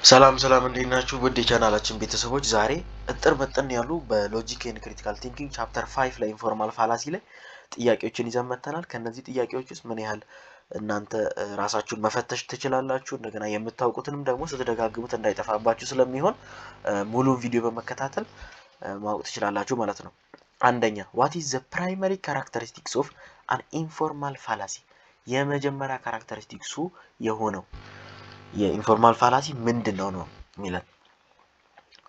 ሰላም እንዴት ናችሁ? ውድ የቻናላችን ቤተሰቦች ዛሬ እጥር መጠን ያሉ በሎጂክ ኤንድ ክሪቲካል ቲንኪንግ ቻፕተር 5 ላይ ኢንፎርማል ፋላሲ ላይ ጥያቄዎችን ይዘን መጥተናል። ከነዚህ ጥያቄዎች ውስጥ ምን ያህል እናንተ ራሳችሁን መፈተሽ ትችላላችሁ፣ እንደገና የምታውቁትንም ደግሞ ስትደጋግሙት እንዳይጠፋባችሁ ስለሚሆን ሙሉ ቪዲዮ በመከታተል ማወቅ ትችላላችሁ ማለት ነው። አንደኛ what is the primary characteristics of an informal fallacy? የመጀመሪያ ካራክተሪስቲክሱ የሆነው የኢንፎርማል ፋላሲ ምንድነው ነው የሚለን።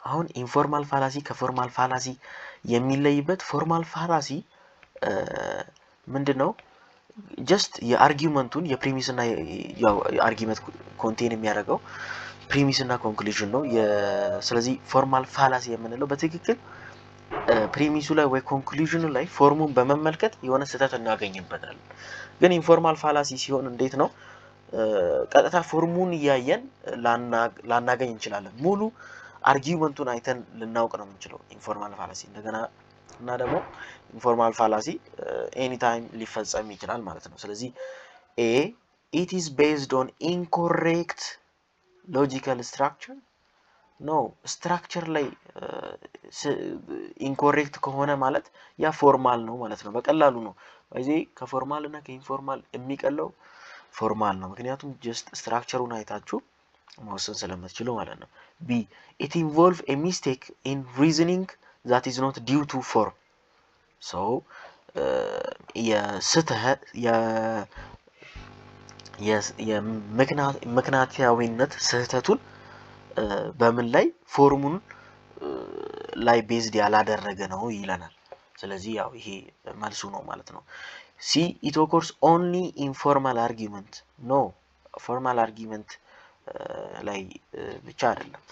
አሁን ኢንፎርማል ፋላሲ ከፎርማል ፋላሲ የሚለይበት ፎርማል ፋላሲ ምንድነው? ጀስት የአርጊውመንቱን የፕሪሚስ እና ያው የአርጊውመንት ኮንቴን የሚያደርገው ፕሪሚስ እና ኮንክሉዥን ነው። ስለዚህ ፎርማል ፋላሲ የምንለው በትክክል ፕሪሚሱ ላይ ወይ ኮንክሉዥኑ ላይ ፎርሙን በመመልከት የሆነ ስህተት እናገኝበታለን። ግን ኢንፎርማል ፋላሲ ሲሆን እንዴት ነው? ቀጥታ ፎርሙን እያየን ላናገኝ እንችላለን። ሙሉ አርጊውመንቱን አይተን ልናውቅ ነው የምንችለው ኢንፎርማል ፋላሲ። እንደገና እና ደግሞ ኢንፎርማል ፋላሲ ኤኒ ታይም ሊፈጸም ይችላል ማለት ነው። ስለዚህ ኤ it is based on incorrect logical structure ኖ ስትራክቸር ላይ ኢንኮሬክት ከሆነ ማለት ያ ፎርማል ነው ማለት ነው። በቀላሉ ነው በዚህ ከፎርማል እና ከኢንፎርማል የሚቀለው ፎርማል ነው። ምክንያቱም ጀስት ስትራክቸሩን አይታችሁ መወሰን ስለምትችሉ ማለት ነው። ቢ it involve a mistake in reasoning that is not due to form. so የምክንያታዊነት ስህተቱን በምን ላይ ፎርሙን ላይ ቤዝድ ያላደረገ ነው ይለናል። ስለዚህ ያው ይሄ መልሱ ነው ማለት ነው። ሲ it occurs only in formal argument. no formal argument ላይ ብቻ አይደለም።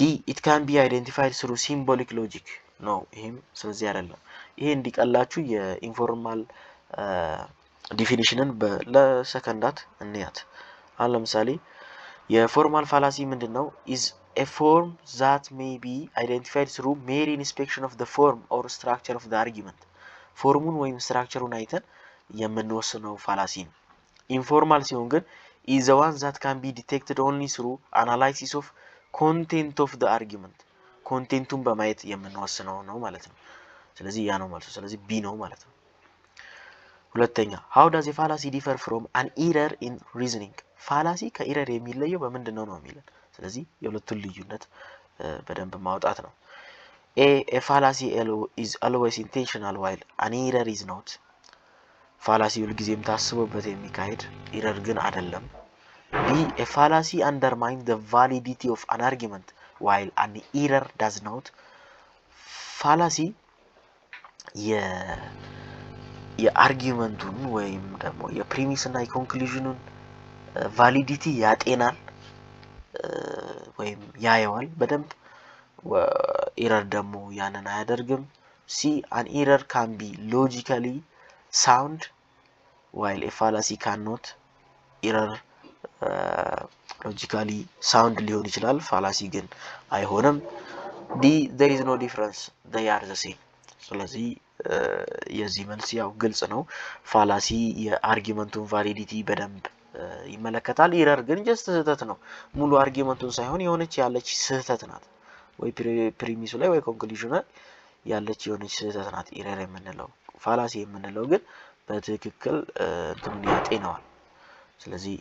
ዲ it can be identified through symbolic logic. no ይሄም ስለዚህ አይደለም። ይሄ እንዲቀላችሁ የኢንፎርማል ዲፊኒሽንን ለሰከንዳት እንያት። አሁን ለምሳሌ የፎርማል ፋላሲ ምንድነው? is a form that may be identified through mere inspection of the form or structure of the argument. ፎርሙን ወይም ስትራክቸሩን አይተን የምንወስነው ፋላሲ ነው። ኢንፎርማል ሲሆን ግን is the one that can be detected only through analysis of content of the argument. ኮንቴንቱን በማየት የምንወስነው ነው ማለት ነው። ስለዚህ ያ ነው መልሱ። ስለዚህ ቢ ነው ማለት ነው። ሁለተኛ how does a fallacy differ from an error in reasoning? ፋላሲ ከኤረር የሚለየው በምንድነው ነው የሚለን። ስለዚህ የሁለቱን ልዩነት በደንብ ማውጣት ነው። a fallacy is always intentional while an error is not. ፋላሲ ሁልጊዜም ታስቦበት የሚካሄድ ኤረር ግን አይደለም። b a fallacy undermines the validity of an argument while an error does not. ፋላሲ የአርጊውመንቱን ወይም ደግሞ የፕሪሚስ እና የኮንክሉዥኑን ቫሊዲቲ ያጤናል ወይም ያየዋል በደንብ። ኤረር ደግሞ ያንን አያደርግም። ሲ an error can be logically sound while a fallacy cannot. ኤረር ሎጂካሊ ሳውንድ ሊሆን ይችላል፣ ፋላሲ ግን አይሆንም። ዲ there is no difference, they are the same. ስለዚህ የዚህ መልስ ያው ግልጽ ነው። ፋላሲ የአርጊውመንቱን ቫሊዲቲ በደንብ ይመለከታል። ኤረር ግን ጀስት ስህተት ነው። ሙሉ አርጊውመንቱን ሳይሆን የሆነች ያለች ስህተት ናት። ወይ ፕሪሚሱ ላይ ወይ ኮንክሉዥኑ ላይ ያለች የሆነች ስህተት ናት ኤረር የምንለው። ፋላሲ የምንለው ግን በትክክል እንትኑን ያጤነዋል። ስለዚህ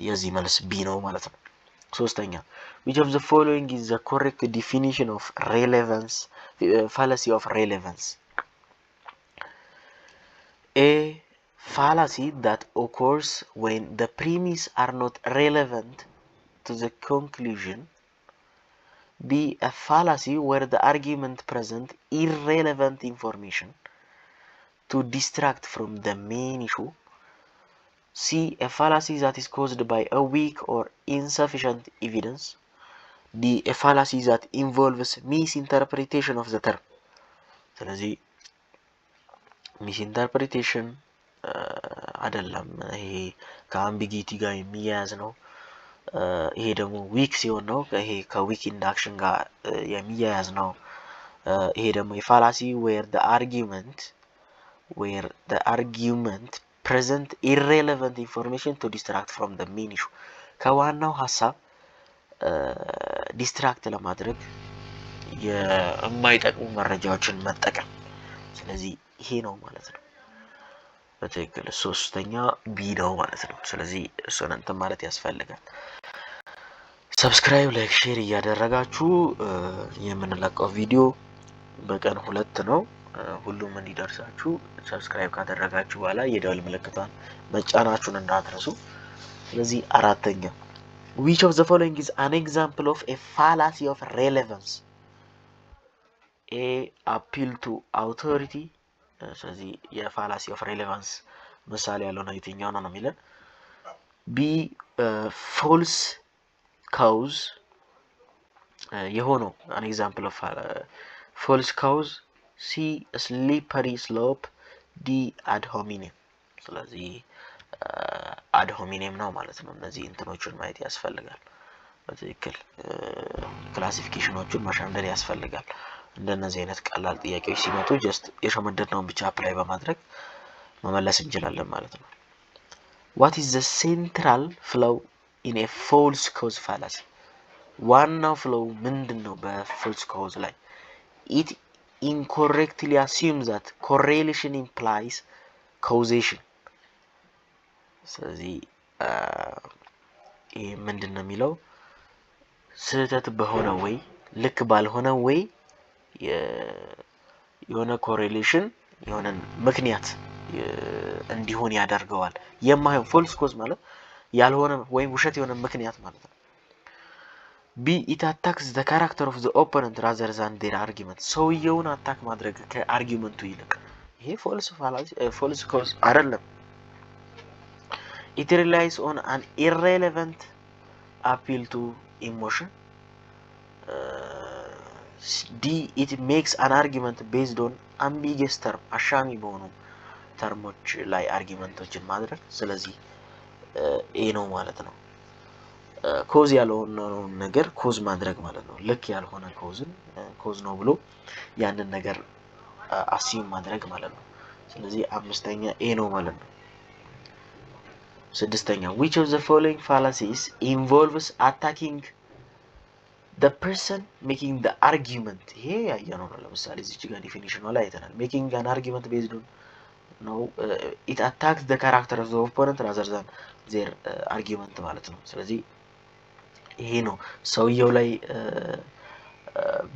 የዚህ መልስ ቢ ነው ማለት ነው። ሶስተኛ which of the following is the correct definition of relevance, fallacy of relevance? A fallacy that occurs when the premises are not relevant to the conclusion. B a fallacy where the argument present irrelevant information to distract from the main issue. C a fallacy that is caused by a weak or insufficient evidence. D a fallacy that involves misinterpretation of the term. ስለዚህ ሚስኢንተርፕሪቴሽን አይደለም፣ ይሄ ከአምቢጊቲ ጋር የሚያያዝ ነው። ይሄ ደግሞ ዊክ ሲሆን ነው፣ ይሄ ከዊክ ኢንዳክሽን ጋር የሚያያዝ ነው። ይሄ ደግሞ የፋላሲ where the argument present irrelevant information to distract from the main issue. ከዋናው ሐሳብ ዲስትራክት ለማድረግ የማይጠቅሙ መረጃዎችን መጠቀም። ስለዚህ ይሄ ነው ማለት ነው በትክክል ሶስተኛ ቢ ነው ማለት ነው። ስለዚህ እሱን እንትን ማለት ያስፈልጋል። ሰብስክራይብ ላይክ ሼር እያደረጋችሁ የምንለቀው ቪዲዮ በቀን 2 ነው ሁሉም እንዲደርሳችሁ ሰብስክራይብ ካደረጋችሁ በኋላ የደወል ምልክቷን መጫናችሁን እንዳትረሱ። ስለዚህ አራተኛ which of the following is an example of a fallacy of relevance? A appeal to authority ስለዚህ የፋላሲ ኦፍ ሬሌቫንስ ምሳሌ ያለው ነው የትኛው ነው የሚለን። ቢ ፎልስ ካውዝ የሆነው an example of false cause። ሲ slippery slope። ዲ ad hominem። ስለዚህ ad hominem ነው ማለት ነው። እነዚህ እንትኖችን ማየት ያስፈልጋል በትክክል ክላሲፊኬሽኖቹን ማሻንደር ያስፈልጋል። እንደነዚህ አይነት ቀላል ጥያቄዎች ሲመጡ ጀስት የሸመደድነውን ብቻ አፕላይ በማድረግ መመለስ እንችላለን ማለት ነው። what is the central flaw in a false cause fallacy? ዋናው ፍሎው ምንድነው በfalse cause ላይ? it incorrectly assumes that correlation implies causation። ስለዚህ ይሄ ምንድነው የሚለው ስህተት በሆነ ወይ ልክ ባልሆነ ወይ የሆነ ኮሬሌሽን የሆነ ምክንያት እንዲሆን ያደርገዋል። የማይሆን false cause ማለት ያልሆነ ወይ ውሸት የሆነ ምክንያት ማለት ነው። ቢ it attacks the character of the opponent rather than their argument። ሰውየውን አታክ ማድረግ ከአርጊመንቱ ይልቅ ይሄ false cause አይደለም። it relies on an irrelevant appeal to emotion። ዲ it makes an argument based on ambiguous term አሻሚ በሆኑ ተርሞች ላይ አርጊመንቶችን ማድረግ። ስለዚህ ኤ ነው ማለት ነው። ኮዝ ያልሆነው ነገር ኮዝ ማድረግ ማለት ነው። ልክ ያልሆነ ኮዝን ኮዝ ነው ብሎ ያንን ነገር አሲም ማድረግ ማለት ነው። ስለዚህ አምስተኛ ኤ ነው ማለት ነው። ስድስተኛ which of the following fallacies involves attacking the person making the argument? ይሄ ያየነው ነው። ለምሳሌ እዚህ ጋር ዲፊኒሽኑ ላይ አይተናል። making an argument based on no it attacks the character of the opponent rather than their argument ማለት ነው። ስለዚህ ይሄ ነው ሰውየው ላይ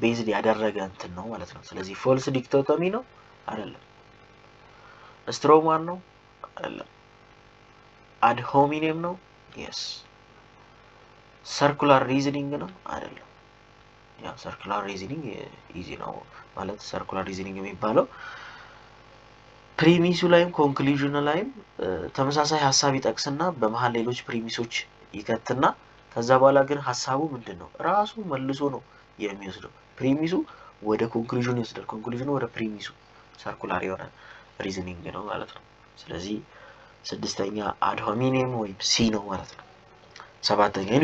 ቤዝድ ያደረገ እንትን ነው ማለት ነው። ስለዚህ ፎልስ ዲክቶቶሚ ነው አይደለም። ስትሮማን ነው አይደለም። ad hominem ነው yes። circular reasoning ነው አይደለም። ያ circular reasoning ኢዚ ነው ማለት circular reasoning የሚባለው ፕሪሚሱ ላይም ኮንክሉዥኑ ላይም ተመሳሳይ ሐሳብ ይጠቅስና በመሃል ሌሎች ፕሪሚሶች ይከትና ከዛ በኋላ ግን ሐሳቡ ምንድነው ራሱ መልሶ ነው የሚወስደው። ፕሪሚሱ ወደ ኮንክሉዥኑ ይወስዳል፣ ኮንክሉዥኑ ወደ ፕሪሚሱ circular የሆነ reasoning ነው ማለት ነው። ስለዚህ ስድስተኛ ad hominem ወይም ሲ ነው ማለት ነው። ሰባተኛ in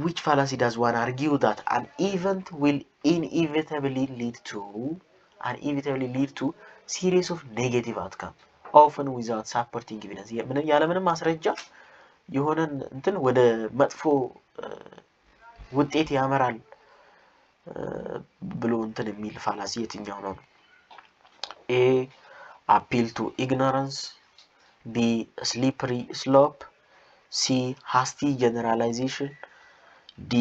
which fallacy does one argue that an event will inevitably lead to series of negative outcome often without supporting evidence? ያለ ምንም ማስረጃ የሆነ እንትን ወደ መጥፎ ውጤት ያመራል ብሎ እንትን የሚል ፋላሲ የትኛው ነው? ኤ appeal to ignorance። B slippery slope። C hasty generalization። D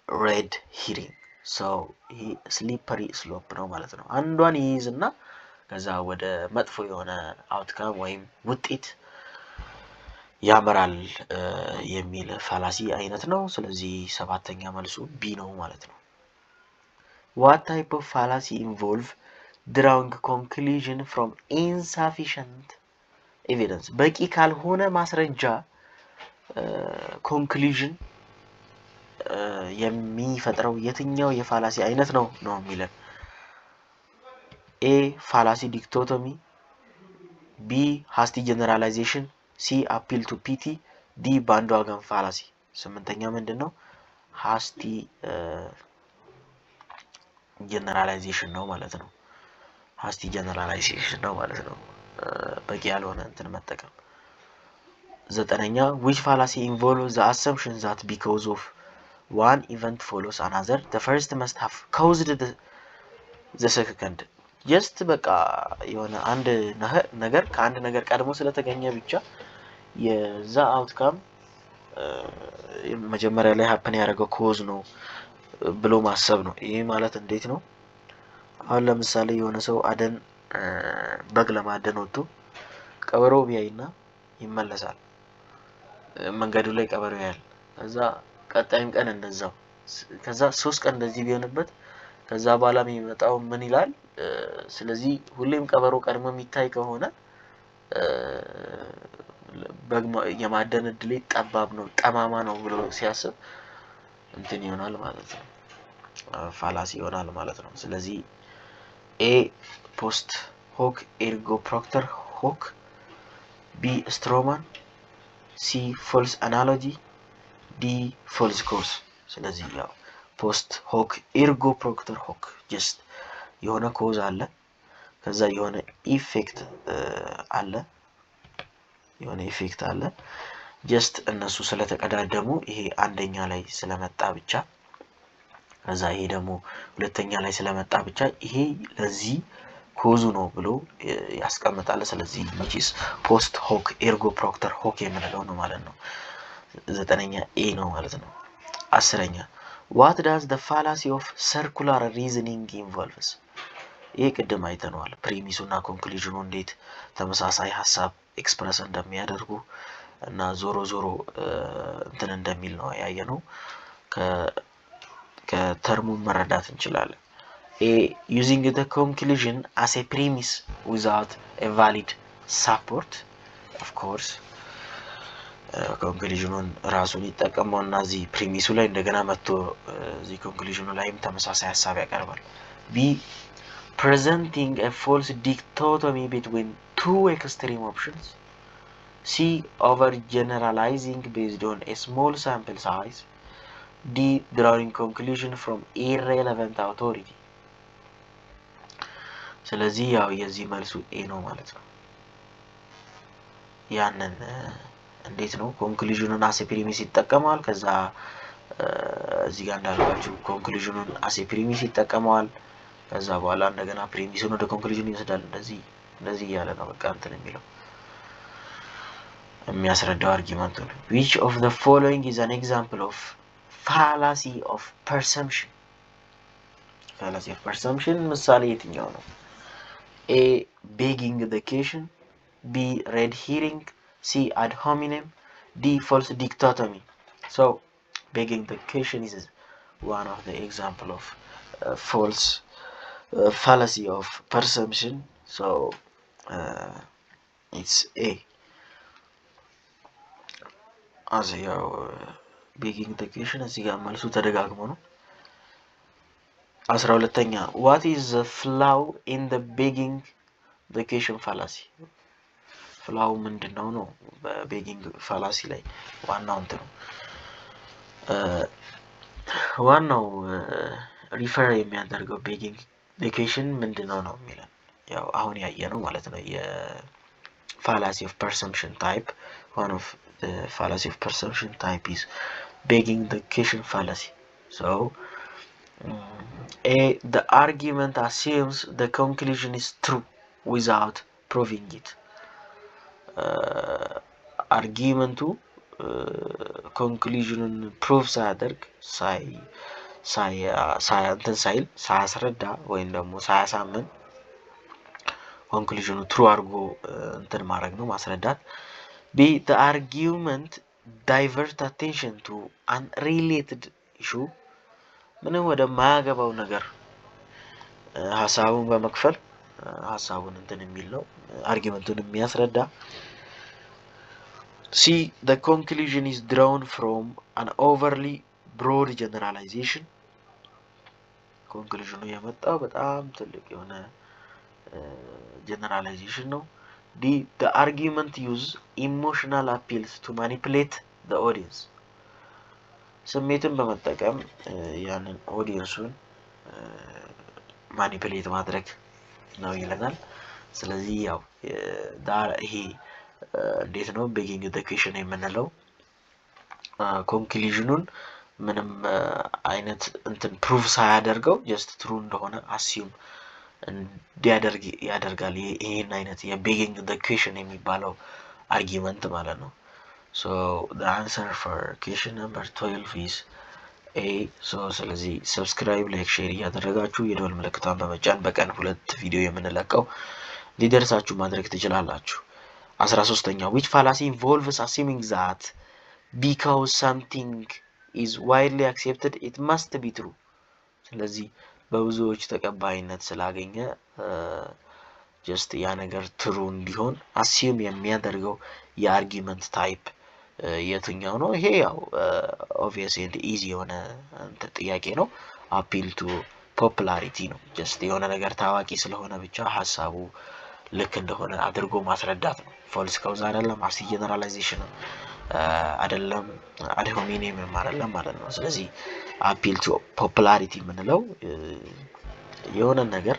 red herring። so ይሄ slippery slope ነው ማለት ነው። አንዷን ይይዝና ከዛ ወደ መጥፎ የሆነ አውትካም ወይም ውጤት ያመራል የሚል ፋላሲ አይነት ነው። ስለዚህ ሰባተኛ መልሱ ቢ ነው ማለት ነው። what type of fallacy involve drawing conclusion from insufficient evidence? በቂ ካልሆነ ማስረጃ ኮንክሉዥን የሚፈጥረው የትኛው የፋላሲ አይነት ነው የሚለን። ኤ ፋላሲ ዲክቶቶሚ። ቢ ሃስቲ ጀነራላይዜሽን። ሲ አፒል ቱ ፒቲ። ዲ ባንድዋገን ፋላሲ። ስምንተኛ ምንድነው? ሃስቲ ጀነራላይዜሽን ነው ማለት ነው። ሃስቲ ጀነራላይዜሽን ነው ማለት ነው። በቂ ያልሆነ እንትን መጠቀም። ዘጠነኛ which fallacy involves the assumption that because of one event follows another the first must have caused the second just በቃ የሆነ አንድ ነገር ከአንድ ነገር ቀድሞ ስለተገኘ ብቻ የዛ አውትካም መጀመሪያ ላይ happen ያደረገው ኮዝ ነው ብሎ ማሰብ ነው። ይሄ ማለት እንዴት ነው? አሁን ለምሳሌ የሆነ ሰው አደን በግ ለማደን ወጥቶ ቀበሮ ቢያይና ይመለሳል። መንገዱ ላይ ቀበሮ ያያል። ከዛ ቀጣይም ቀን እንደዛው ከዛ 3 ቀን እንደዚህ ቢሆንበት ከዛ በኋላ የሚመጣው ምን ይላል? ስለዚህ ሁሌም ቀበሮ ቀድሞ የሚታይ ከሆነ በግ የማደን እድሌ ጠባብ ነው ጠማማ ነው ብሎ ሲያስብ እንትን ይሆናል ማለት ነው። ፋላሲ ይሆናል ማለት ነው። ስለዚህ A post hoc ergo propter hoc B Stroman C false analogy D false cause ስለዚህ ያው post hoc ergo propter hoc just የሆነ ኮዝ አለ ከዛ የሆነ ኢፌክት አለ just እነሱ ስለተቀዳደሙ ይሄ አንደኛ ላይ ስለመጣ ብቻ ከዛ ይሄ ደግሞ ሁለተኛ ላይ ስለመጣ ብቻ ይሄ ለዚህ ኮዙ ነው ብሎ ያስቀምጣል። ስለዚህ which is post hoc ergo propter hoc የምንለው ነው ማለት ነው። ዘጠነኛ A ነው ማለት ነው። አስረኛ what does the fallacy of circular reasoning involves? ይሄ ቅድም አይተነዋል ፕሪሚሱና ኮንክሉዥኑ እንዴት ተመሳሳይ ሐሳብ ኤክስፕረስ እንደሚያደርጉ እና ዞሮ እንትን እንደሚል ነው ያየነው። ከተርሙ መረዳት እንችላለን። A using the conclusion as a premise without a valid support of course conclusionን ራሱን ይጠቀመውና እዚህ ፕሪሚሱ ላይ እንደገና መጥቶ እዚህ conclusionኑ ላይም ተመሳሳይ ሐሳብ ያቀርባል። B presenting a false dichotomy between two extreme options. C overgeneralizing based on a small sample size. D drawing conclusion from irrelevant authority. ስለዚህ ያው የዚህ መልሱ A ነው ማለት ነው። ያንን እንዴት ነው ኮንክሉዥኑን አሴ ፕሪሚስ ይጠቀማል ከዛ እዚህ ጋር እንዳልኳችሁ ኮንክሉዥኑን አሴ ፕሪሚስ ይጠቀማል ከዛ በኋላ እንደገና ፕሪሚሱን ወደ ኮንክሉዥኑ ይወስዳል እንደዚህ ያለ ነው በቃ እንትን የሚለው የሚያስረዳው አርጊመንቱ ነው። which of the following is an example of fallacy of perception? fallacy of perception ምሳሌ የትኛው ነው? A begging the question B red herring C ad hominem D false dichotomy. So begging the question is one of the example of false fallacy of perception. So it's A. as ያው begging the question እዚህ ጋር መልሱ ተደጋግሞ ነው። 12ኛ what is the flaw in the begging the question fallacy? ፍላው ምንድነው ነው በቤጊንግ ፋላሲ ላይ ዋናው እንትን ዋናው ሪፈር የሚያደርገው ቤጊንግ ቬኬሽን ምንድነው ነው የሚለው ያው አሁን ያየነው ማለት ነው የፋላሲ ኦፍ ፐርሰፕሽን ታይፕ one of the fallacy of perception type is begging the question fallacy. So A the argument assumes the conclusion is true without proving it. አርጊመንቱ ኮንክሉዥኑን ፕሩፍ ሳያደርግ ሳያስረዳ ወይም ደግሞ ሳያሳምን ኮንክሉዥኑ ትሩ አድርጎ እንትን ማድረግ ነው ማስረዳት። B the argument divert attention to unrelated issue ምንም ወደ ማያገባው ነገር ሐሳቡን በመክፈል ሐሳቡን እንትን የሚል ነው አርጊመንቱን የሚያስረዳ። C the conclusion is drawn from an overly broad generalization conclusion የመጣው በጣም ትልቅ የሆነ generalization ነው። D the argument use emotional appeals to manipulate the audience ስሜትን በመጠቀም ያንን ኦዲየንሱን ማኒፑሌት ማድረግ ነው ይለናል። ስለዚህ ያው ይሄ እንዴት ነው begging the question የምንለው ኮንክሉዥኑን ምንም አይነት እንትን ፕሩቭ ሳያደርገው just true እንደሆነ assume እንዲያደርግ ያደርጋል ይሄን አይነት የbegging the question የሚባለው argument ማለት ነው so the answer for question number 12 is A so ስለዚህ subscribe like share ያደረጋችሁ የደወል ምልክቱን በመጫን በቀን 2 ቪዲዮ የምንለቀው ሊደርሳችሁ ማድረግ ትችላላችሁ 13ኛ which fallacy involves assuming that because something is widely accepted it must be true ስለዚህ በብዙዎች ተቀባይነት ስላገኘ just ያ ነገር true እንዲሆን assume የሚያደርገው የአርጊውመንት ታይፕ የትኛው ነው ይሄ ያው obvious and easy የሆነ ጥያቄ ነው appeal to popularity ነው just የሆነ ነገር ታዋቂ ስለሆነ ብቻ ሐሳቡ ልክ እንደሆነ አድርጎ ማስረዳት ነው false cause አይደለም አሲ generalization አይደለም ad hominem አይደለም ማለት ነው ስለዚህ appeal to popularity ምንለው የሆነ ነገር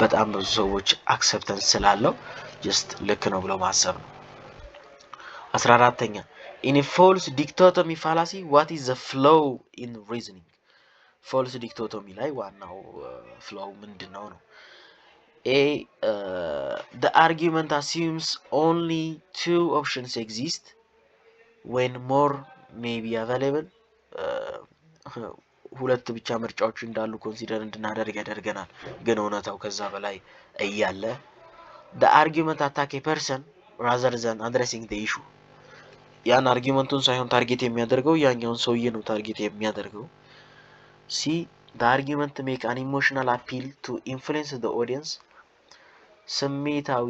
በጣም ብዙ ሰዎች acceptance ስላለው just ልክ ነው ብሎ ማሰብ ነው 14ኛ in a false dichotomy fallacy what is the flaw in reasoning false dichotomy ላይ ዋናው flaw ምንድነው ነው A the argument assumes only two options exist when more may be available ሁለት ብቻ ምርጫዎች እንዳሉ ኮንሲደር እንድናደርግ ያደርገናል ግን እውነታው ከዛ በላይ እያለ the argument attack a person rather than addressing the issue ያን አርጊውመንቱን ሳይሆን ታርጌት የሚያደርገው ያኛውን ሰውዬ ነው ታርጌት የሚያደርገው C the argument make an emotional appeal to influence the audience ስሜታዊ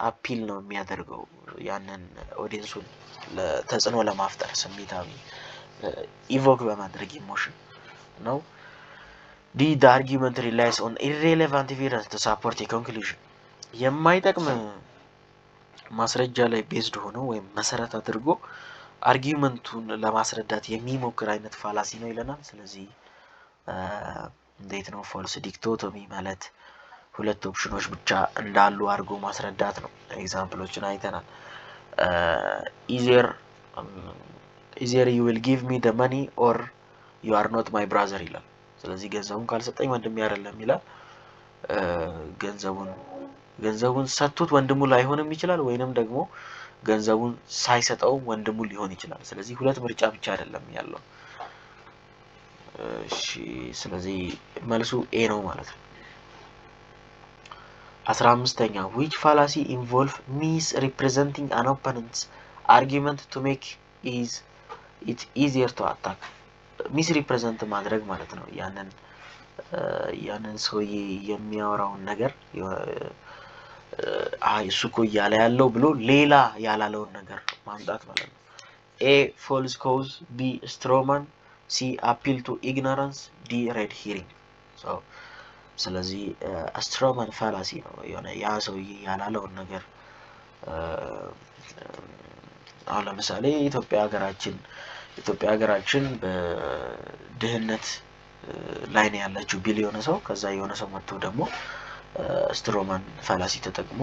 አፒል ነው የሚያደርገው ያንን ኦዲየንሱን ለተጽዕኖ ለማፍጠር ስሜታዊ ኢቮክ በማድረግ ኢሞሽን ነው the argument relies on irrelevant evidence to support a conclusion የማይጠቅም ማስረጃ ላይ ቤዝድ ሆኖ ወይ መሰረት አድርጎ አርጊውመንቱን ለማስረዳት የሚሞክር አይነት ፋላሲ ነው ይለናል ስለዚህ እንዴት ነው ፎልስ ዲኮቶሚ ማለት ሁለት ኦፕሽኖች ብቻ እንዳሉ አድርጎ ማስረዳት ነው ኤግዛምፕሎችን አይተናል either you will give me the money or you are not my brother ይላል ስለዚህ ገንዘቡን ካልሰጠኝ ወንድሜ አይደለም ይላል ገንዘቡን ሰጥቶት ወንድሙ ላይሆንም ይችላል ወይንም ደግሞ ገንዘቡን ሳይሰጠው ወንድሙ ሊሆን ይችላል ስለዚህ ሁለት ምርጫ ብቻ አይደለም ያለው እሺ ስለዚህ መልሱ A ነው ማለት ነው 15ኛ which fallacy involve misrepresenting an opponent's argument to make it easier to attack misrepresent ማድረግ ማለት ነው ያንን ሰውዬ የሚያወራውን ነገር እሱኮ ያለ ያለው ብሎ ሌላ ያላለውን ነገር ማምጣት ማለት ነው A false cause B straw man C appeal to ignorance D red herring so ስለዚህ straw man fallacy ነው የሆነ ያ ሰውዬ ያላለውን ነገር አሁን ለምሳሌ ኢትዮጵያ ሀገራችን በድህነት ላይ ነው ያለችው ቢሊዮን ሰው ከዛ የሆነ ሰው መጥቶ ደግሞ ስትሮማን ፋላሲ ተጠቅሞ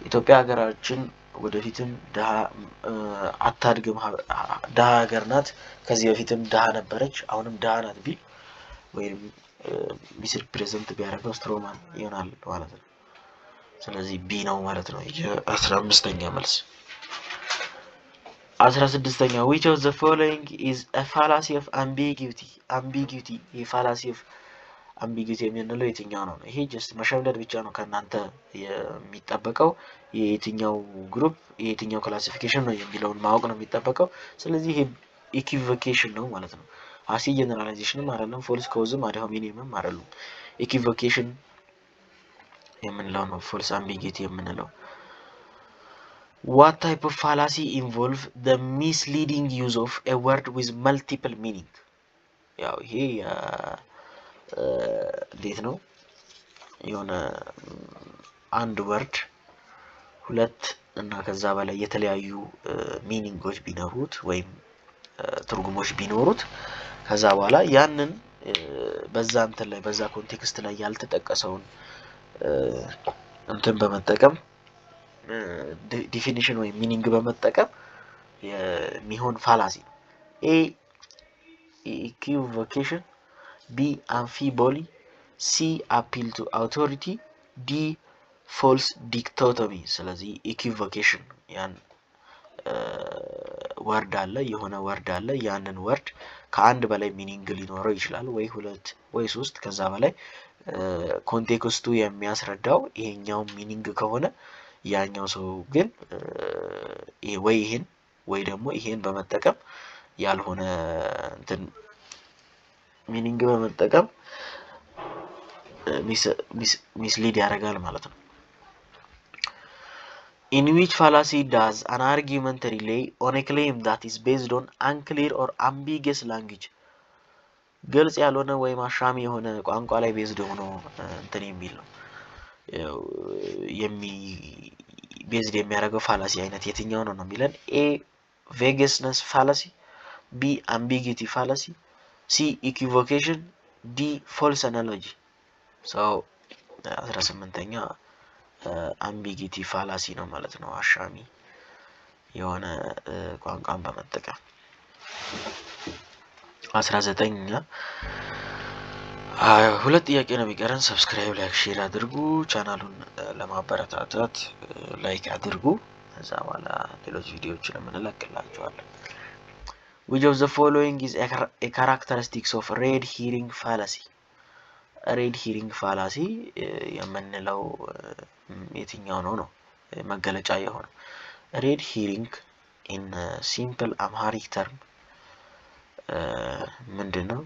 ኢትዮጵያ ሀገራችን ወደፊትም ደሃ አታድግም ደሃ ሀገር ናት ከዚህ በፊትም ደሃ ነበረች አሁንም ደሃ ናት ቢል ወይም ሚስር ፕሬዘንት ቢያደርገው ስትሮማን ይሆናል ማለት ነው ስለዚህ ቢ ነው ማለት ነው የ15ኛ መልስ 16ኛ which of the following is a fallacy of ambiguity a fallacy of ambiguity የምንለው የትኛው ነው ይሄ just መሸምደድ ብቻ ነው ከናንተ የሚጠበቀው የትኛው ግሩፕ የትኛው ክላሲፊኬሽን ነው የሚለውን ማወቅ ነው የሚጠበቀው ስለዚህ ይሄ equivocation ነው ማለት ነው አሲ ጀነራላይዜሽንም አይደለም ፎልስ ኮዝም ad hominemም አይደለም equivocation የምንለው ነው ፎልስ ambiguity የምንለው What type of fallacy involve the misleading use of a word with multiple meaning? ያው ይሄ እንዴት ነው የሆነ አንድ ወርድ ሁለት እና ከዛ በላይ የተለያዩ ሚኒንጎች ቢኖሩት ወይም ትርጉሞች ቢኖሩት ከዛ በኋላ ያንን በዛ እንትን ላይ በዛ ኮንቴክስት ላይ ያልተጠቀሰውን እንትን በመጠቀም ዲፊኒሽን ወይ ሚኒንግ በመጠቀም የሚሆን ፋላሲ ነው። ኤ ኢኩቮኬሽን፣ ቢ አምፊቦሊ፣ ሲ አፒል ቱ አውቶሪቲ፣ ዲ ፎልስ ዲክቶቶሚ። ስለዚህ ኢኩቮኬሽን ያን ወርድ አለ የሆነ ወርድ አለ ያንን ወርድ ከአንድ በላይ ሚኒንግ ሊኖረው ይችላል ወይ ሁለት ወይ ሶስት ከዛ በላይ ኮንቴክስቱ የሚያስረዳው ይሄኛው ሚኒንግ ከሆነ ያኛው ሰው ግን ወይ ይሄን ወይ ደግሞ ይሄን በመጠቀም ያልሆነ እንትን ሚኒንግ በመጠቀም ሚስሊድ ያደርጋል ማለት ነው። In which fallacy does an argument rely on a claim that is based on unclear or ambiguous language? ግልጽ ያልሆነ ወይ ማሻሚ የሆነ ቋንቋ ላይ ቤዝድ ሆኖ እንትን የሚል ነው ቤዝድ የሚያደርገው ፋላሲ አይነት የትኛው ነው የሚለን? ኤ vagueness fallacy፣ ቢ ambiguity fallacy፣ ሲ equivocation፣ ዲ false analogy። so 18ኛ ambiguity fallacy ነው ማለት ነው አሻሚ የሆነ ቋንቋን በመጠቀም። 19ኛ ሁለት ጥያቄ ነው የሚቀረን። ሰብስክራይብ ላይክ ሼር አድርጉ ቻናሉን ለማበረታታት ላይክ አድርጉ ከዛ በኋላ ሌሎች ቪዲዮዎችን እንለቅላችኋለን። which of the following is a characteristics of red herring fallacy? ሬድ ሂሪንግ ፋላሲ የምንለው የትኛው ነው መገለጫ የሆነው? ሬድ ሂሪንግ in simple amharic term ምንድነው?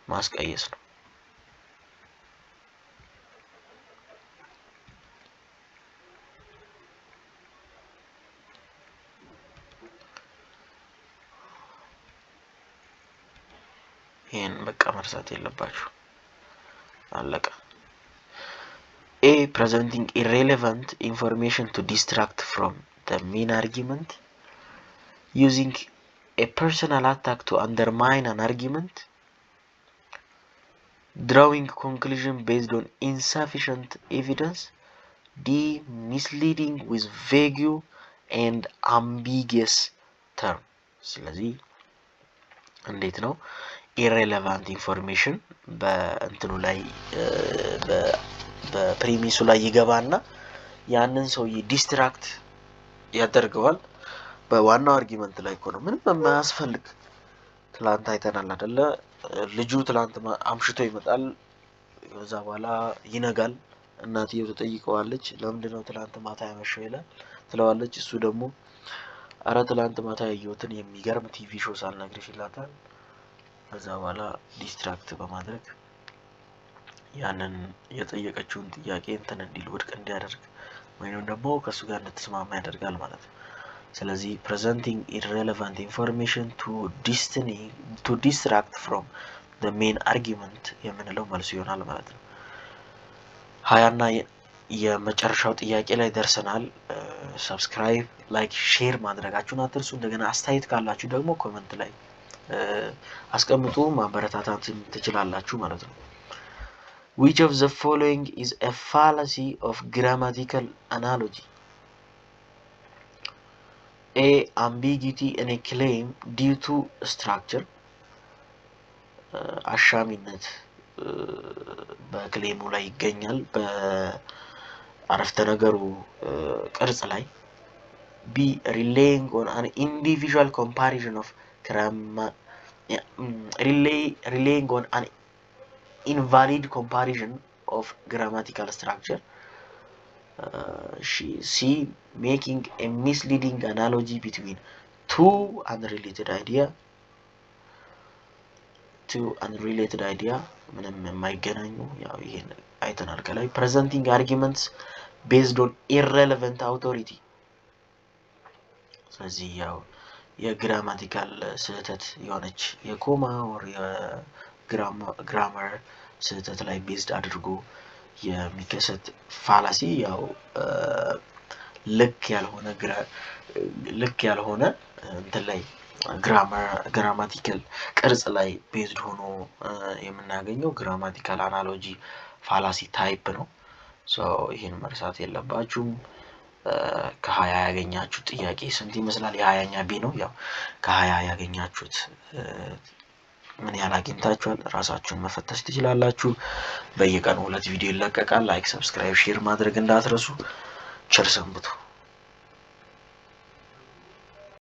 ማስቀየስ ነው። ይሄን በቃ መርሳት የለባችሁ አለቀ። A presenting irrelevant information to distract from the main argument, using a personal attack to undermine an argument, drawing conclusion based on insufficient evidence, D misleading with vague and ambiguous term። ስለዚህ እንዴት ነው irrelevant information በእንትኑ ላይ በፕሪሚሱ ላይ ይገባና ያንን ሰው ዲስትራክት ያደርገዋል። በዋናው አርጊመንት ላይ እኮ ነው ምንም የማያስፈልግ። ትላንት አይተናል አይደለ? ልጁ ትላንት አምሽቶ ይመጣል ከዛ በኋላ ይነጋል። እናትየው ተጠይቀዋለች ለምንድነው ትላንት ማታ ያመሸው ይላል ትለዋለች። እሱ ደግሞ አረ ትላንት ማታ ያየሁትን የሚገርም ቲቪ ሾው ሳልነግርሽ ይላታል። ከዛ በኋላ ዲስትራክት በማድረግ ያንን የጠየቀችውን ጥያቄ እንትን እንዲል ውድቅ እንዲያደርግ ወይንም ደግሞ ከሱ ጋር እንድትስማማ ያደርጋል ማለት ነው። ስለዚህ presenting irrelevant information to distract from the main argument የምንለው መልሱ ይሆናል ማለት ነው። 20ና የመጨረሻው ጥያቄ ላይ ደርሰናል። ሰብስክራይብ ላይክ ሼር ማድረጋችሁን አትርሱ። እንደገና አስተያየት ካላችሁ ደግሞ ኮሜንት ላይ አስቀምጡ ማበረታታት ትችላላችሁ ማለት ነው። which of the following is a fallacy of grammatical analogy? A ambiguity in a claim due to structure አሻሚነት በክሌሙ ላይ ይገኛል በአረፍተ ነገሩ ቅርጽ ላይ። B relying on an individual comparison of grammar relying on an invalid comparison of grammatical structure. C making a misleading analogy between two unrelated idea ምንም የማይገናኙ ያው ይሄን አይተናል ከላይ። presenting arguments based on irrelevant authority ስለዚህ ያው የግራማቲካል ስህተት የሆነች የኮማ or የግራመር ስህተት ላይ ቤዝድ አድርጎ የሚከሰት ፋላሲ ያው ልክ ያልሆነ እንትን ላይ ግራማቲካል ቅርጽ ላይ ቤዝድ ሆኖ የምናገኘው ግራማቲካል አናሎጂ ፋላሲ ታይፕ ነው። ይሄን መርሳት የለባችሁም። ከ20 ያገኛችሁት ጥያቄ ስንት ይመስላል? የ20ኛ ቢ ነው። ያው ከ20 ያገኛችሁት ምን ያህል አግኝታችኋል? ራሳችሁን መፈተሽ ትችላላችሁ። በየቀኑ 2 ቪዲዮ ይለቀቃል። ላይክ፣ ሰብስክራይብ፣ ሼር ማድረግ እንዳትረሱ። ቸር ሰንብቱ።